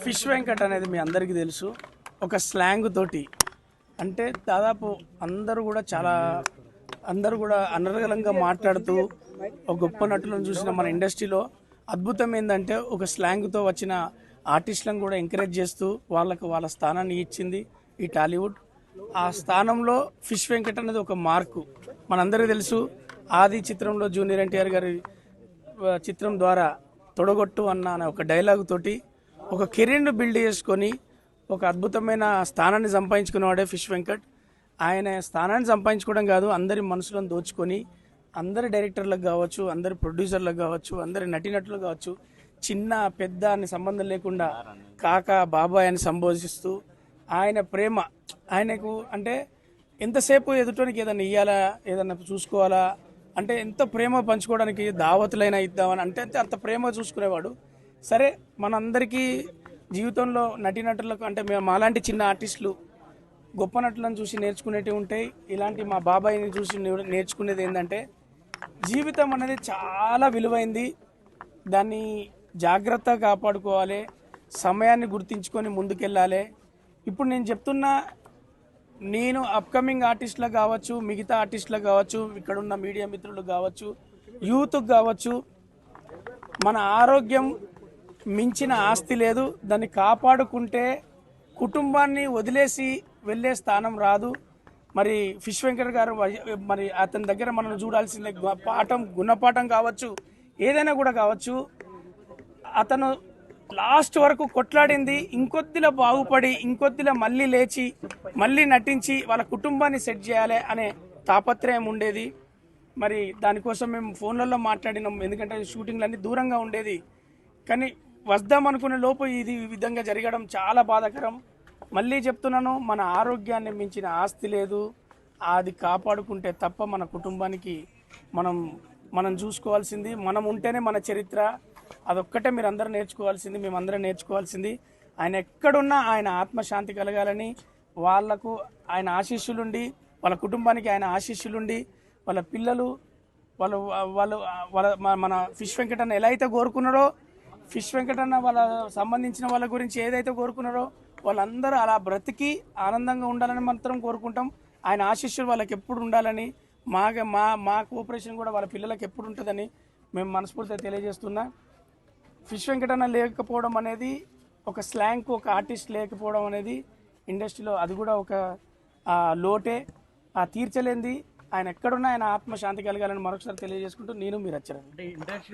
Fish Venkat అనేది మీ అందరికీ తెలుసు. ఒక స్లాంగ్ తోటి అంటే దాదాపు అందరూ కూడా అనర్గళంగా మాట్లాడుతూ ఒక గొప్ప నటులను చూసిన మన ఇండస్ట్రీలో అద్భుతం ఏంటంటే ఒక స్లాంగ్తో వచ్చిన ఆర్టిస్టులను కూడా ఎంకరేజ్ చేస్తూ వాళ్ళకు వాళ్ళ స్థానాన్ని ఇచ్చింది ఈ టాలీవుడ్. ఆ స్థానంలో ఫిష్ వెంకట్ అనేది ఒక మార్కు. మనందరికీ తెలుసు, ఆది చిత్రంలో జూనియర్ ఎన్టీఆర్ గారి చిత్రం ద్వారా తొడగొట్టు అన్న ఒక డైలాగ్ తోటి ఒక కెరీర్ను బిల్డ్ చేసుకొని ఒక అద్భుతమైన స్థానాన్ని సంపాదించుకున్నవాడే ఫిష్ వెంకట్. ఆయన స్థానాన్ని సంపాదించుకోవడం కాదు, అందరి మనసులను దోచుకొని అందరి డైరెక్టర్లకు కావచ్చు, అందరి ప్రొడ్యూసర్లకు కావచ్చు, అందరి నటీనటులకు కావచ్చు, చిన్న పెద్ద అని సంబంధం లేకుండా కాక బాబాయ్ అని సంబోధిస్తూ ఆయన ప్రేమ ఆయనకు అంటే ఎంతసేపు ఎదుటోనికి ఏదైనా ఇవ్వాలా, ఏదన్నా చూసుకోవాలా అంటే ఎంత ప్రేమ పంచుకోవడానికి దావతులైనా ఇద్దామని అంటే అంత ప్రేమ చూసుకునేవాడు. సరే, మనందరికీ జీవితంలో నటీనటులకు అంటే మేము మాలాంటి చిన్న ఆర్టిస్టులు గొప్ప నటులను చూసి నేర్చుకునేటివి ఉంటాయి. ఇలాంటి మా బాబాయ్ని చూసి నేర్చుకునేది ఏంటంటే జీవితం అనేది చాలా విలువైంది, దాన్ని జాగ్రత్తగా కాపాడుకోవాలి, సమయాన్ని గుర్తించుకొని ముందుకెళ్ళాలి. ఇప్పుడు నేను చెప్తున్నా, నేను అప్కమింగ్ ఆర్టిస్టులకు కావచ్చు, మిగతా ఆర్టిస్టులకు కావచ్చు, ఇక్కడున్న మీడియా మిత్రులకు కావచ్చు, యూత్కి కావచ్చు, మన ఆరోగ్యం మించిన ఆస్తి లేదు. దాన్ని కాపాడుకుంటే కుటుంబాన్ని వదిలేసి వెళ్ళే స్థానం రాదు. మరి ఫిష్ వెంకట్ గారు మరి అతని దగ్గర మనం చూడాల్సిన గుణపాఠం కావచ్చు, ఏదైనా కూడా కావచ్చు. అతను లాస్ట్ వరకు కొట్లాడింది ఇంకొద్దిలో బాగుపడి ఇంకొద్దిలో మళ్ళీ లేచి మళ్ళీ నటించి వాళ్ళ కుటుంబాన్ని సెట్ చేయాలి అనే తాపత్రయం ఉండేది. మరి దానికోసం మేము ఫోన్లలో మాట్లాడినాం, ఎందుకంటే షూటింగ్లు అన్నీ దూరంగా ఉండేది. కానీ వద్దాం అనుకునే లోపు ఇది ఈ విధంగా జరగడం చాలా బాధాకరం. మళ్ళీ చెప్తున్నాను, మన ఆరోగ్యాన్ని మించిన ఆస్తి లేదు. అది కాపాడుకుంటే తప్ప మన కుటుంబానికి మనం చూసుకోవాల్సింది మనం ఉంటేనే మన చరిత్ర. అదొక్కటే మీరు అందరూ నేర్చుకోవాల్సింది, మేమందరం నేర్చుకోవాల్సింది. ఆయన ఎక్కడున్నా ఆయన ఆత్మశాంతి కలగాలని, వాళ్లకు ఆయన ఆశీస్సులుండి, వాళ్ళ కుటుంబానికి ఆయన ఆశీస్సులుండి, వాళ్ళ పిల్లలు వాళ్ళు వాళ్ళు వాళ్ళ మన ఫిష్ వెంకట్ అన్న ఎలా అయితే కోరుకున్నారో, ఫిష్ వెంకట్ అన్న వాళ్ళ సంబంధించిన వాళ్ళ గురించి ఏదైతే కోరుకున్నారో వాళ్ళందరూ అలా బ్రతికి ఆనందంగా ఉండాలని మాత్రం కోరుకుంటాం. ఆయన ఆశీస్సులు వాళ్ళకి ఎప్పుడు ఉండాలని, మా కోఆపరేషన్ కూడా వాళ్ళ పిల్లలకి ఎప్పుడు ఉంటుందని మేము మనస్ఫూర్తిగా తెలియజేస్తున్నా. ఫిష్ వెంకట్ అన్న లేకపోవడం అనేది ఒక స్లాంగ్, ఒక ఆర్టిస్ట్ లేకపోవడం అనేది ఇండస్ట్రీలో అది కూడా ఒక లోటే, తీర్చలేంది. ఆయన ఎక్కడున్నా ఆయన ఆత్మశాంతి కలగాలని మరొకసారి తెలియజేసుకుంటూ నేను మీరు వచ్చారు.